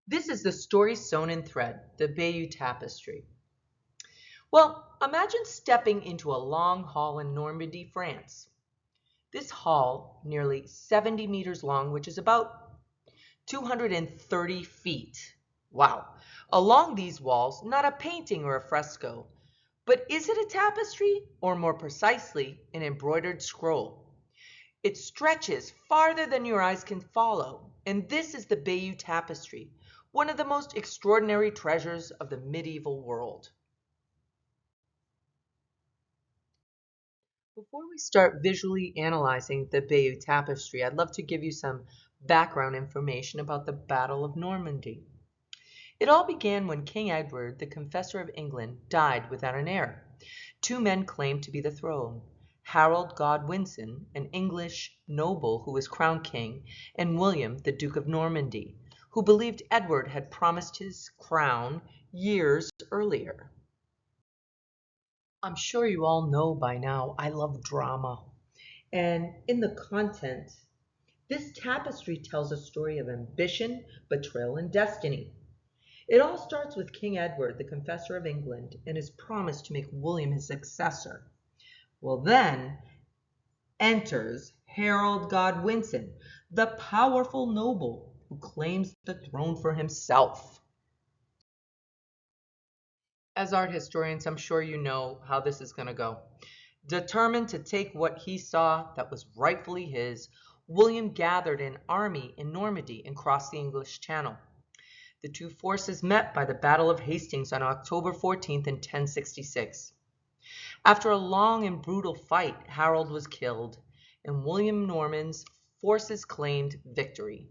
This is the story sewn in thread, the Beyeaux Tapestry. Well, imagine stepping into a long hall in Normandy, France. This hall, nearly 70 meters long, which is about 230 feet. Wow. Along these walls, not a painting or a fresco, but is it a tapestry, or more precisely, an embroidered scroll? It stretches farther than your eyes can follow, and this is the Beyeaux Tapestry, one of the most extraordinary treasures of the medieval world. Before we start visually analyzing the Beyeaux Tapestry, I'd love to give you some background information about the Battle of Normandy. It all began when King Edward, the Confessor of England, died without an heir. Two men claimed to be the throne: Harold Godwinson, an English noble who was crowned king, and William, the Duke of Normandy, who believed Edward had promised his crown years earlier. I'm sure you all know by now I love drama. And in the content, this tapestry tells a story of ambition, betrayal, and destiny. It all starts with King Edward, the Confessor of England, and his promise to make William his successor. Well, then enters Harold Godwinson, the powerful noble who claims the throne for himself. As art historians, I'm sure you know how this is going to go. Determined to take what he saw that was rightfully his, William gathered an army in Normandy and crossed the English Channel. The two forces met by the Battle of Hastings on October 14th in 1066. After a long and brutal fight, Harold was killed, and William Norman's forces claimed victory.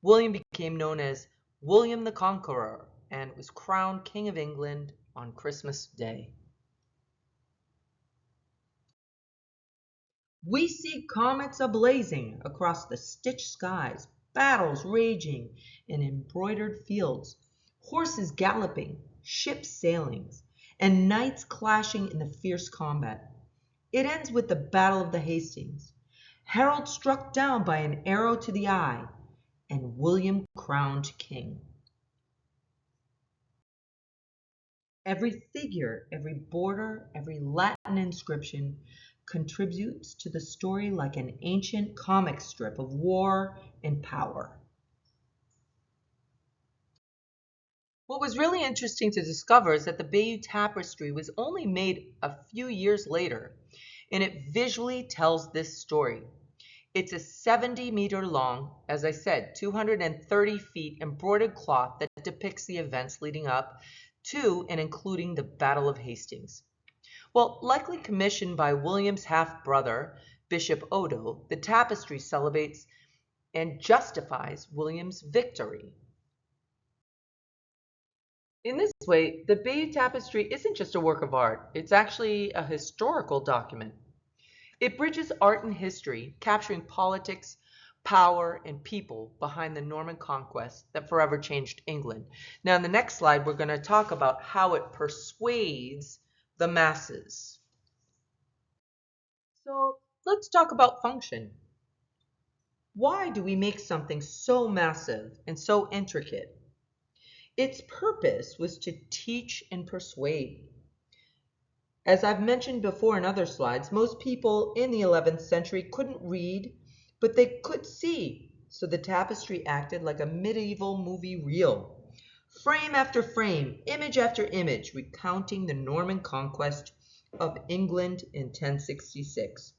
William became known as William the Conqueror and was crowned King of England on Christmas Day. We see comets ablazing across the stitched skies, battles raging in embroidered fields, horses galloping, ships sailing, and knights clashing in the fierce combat. It ends with the Battle of the Hastings, Harold struck down by an arrow to the eye, and William crowned king. Every figure, every border, every Latin inscription contributes to the story like an ancient comic strip of war and power. What was really interesting to discover is that the Beyeaux Tapestry was only made a few years later, and it visually tells this story. It's a 70-meter long, as I said, 230 feet embroidered cloth that depicts the events leading up to and including the Battle of Hastings. Well, likely commissioned by William's half-brother, Bishop Odo, the tapestry celebrates and justifies William's victory. In this way, the Beyeaux Tapestry isn't just a work of art, it's actually a historical document. It bridges art and history, capturing politics, power, and people behind the Norman conquest that forever changed England. Now, in the next slide, we're going to talk about how it persuades the masses. So let's talk about function. Why do we make something so massive and so intricate? Its purpose was to teach and persuade. As I've mentioned before in other slides, most people in the 11th century couldn't read, but they could see. So the tapestry acted like a medieval movie reel. Frame after frame, image after image, recounting the Norman conquest of England in 1066.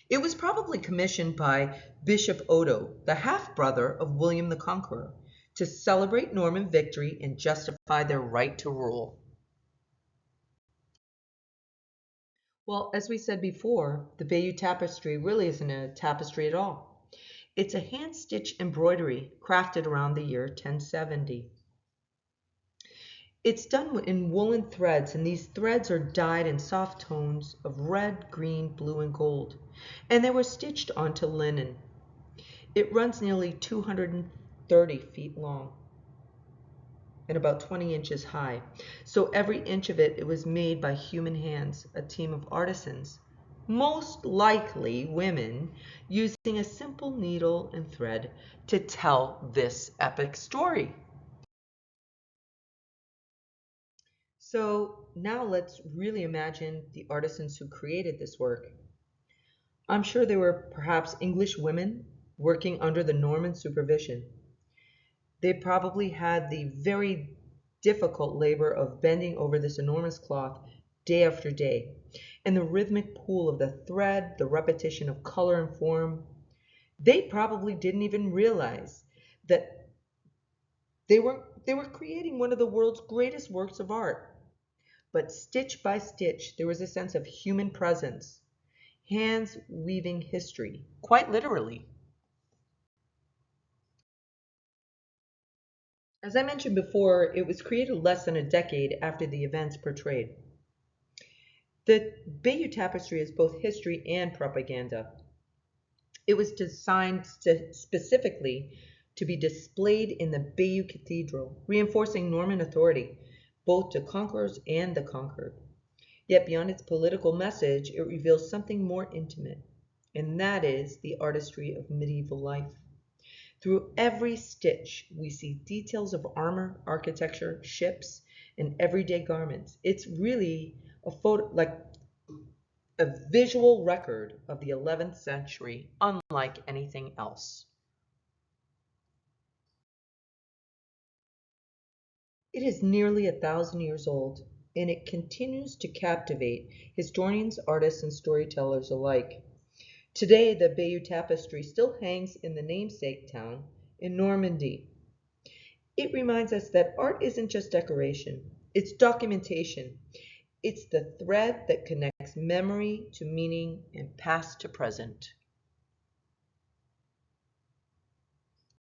It was probably commissioned by Bishop Odo, the half-brother of William the Conqueror, to celebrate Norman victory and justify their right to rule. Well, as we said before, the Beyeaux Tapestry really isn't a tapestry at all. It's a hand-stitched embroidery crafted around the year 1070. It's done in woolen threads, and these threads are dyed in soft tones of red, green, blue, and gold, and they were stitched onto linen. It runs nearly 230 feet long and about 20 inches high. So every inch of it was made by human hands, a team of artisans. most likely women using a simple needle and thread to tell this epic story. So now let's really imagine the artisans who created this work. I'm sure they were perhaps English women working under the Norman supervision. They probably had the very difficult labor of bending over this enormous cloth day after day, and the rhythmic pull of the thread, the repetition of color and form. They probably didn't even realize that they were creating one of the world's greatest works of art. But stitch by stitch, there was a sense of human presence, hands weaving history, quite literally. As I mentioned before, it was created less than a decade after the events portrayed. The Beyeaux Tapestry is both history and propaganda. It was designed specifically to be displayed in the Bayeux Cathedral, reinforcing Norman authority, both to conquerors and the conquered. Yet beyond its political message, it reveals something more intimate, and that is the artistry of medieval life. Through every stitch, we see details of armor, architecture, ships, and everyday garments. It's really a photo, like a visual record of the 11th century, unlike anything else. It is nearly 1,000 years old, and it continues to captivate historians, artists, and storytellers alike. Today, the Bayeux Tapestry still hangs in the namesake town in Normandy. It reminds us that art isn't just decoration, it's documentation. It's the thread that connects memory to meaning and past to present.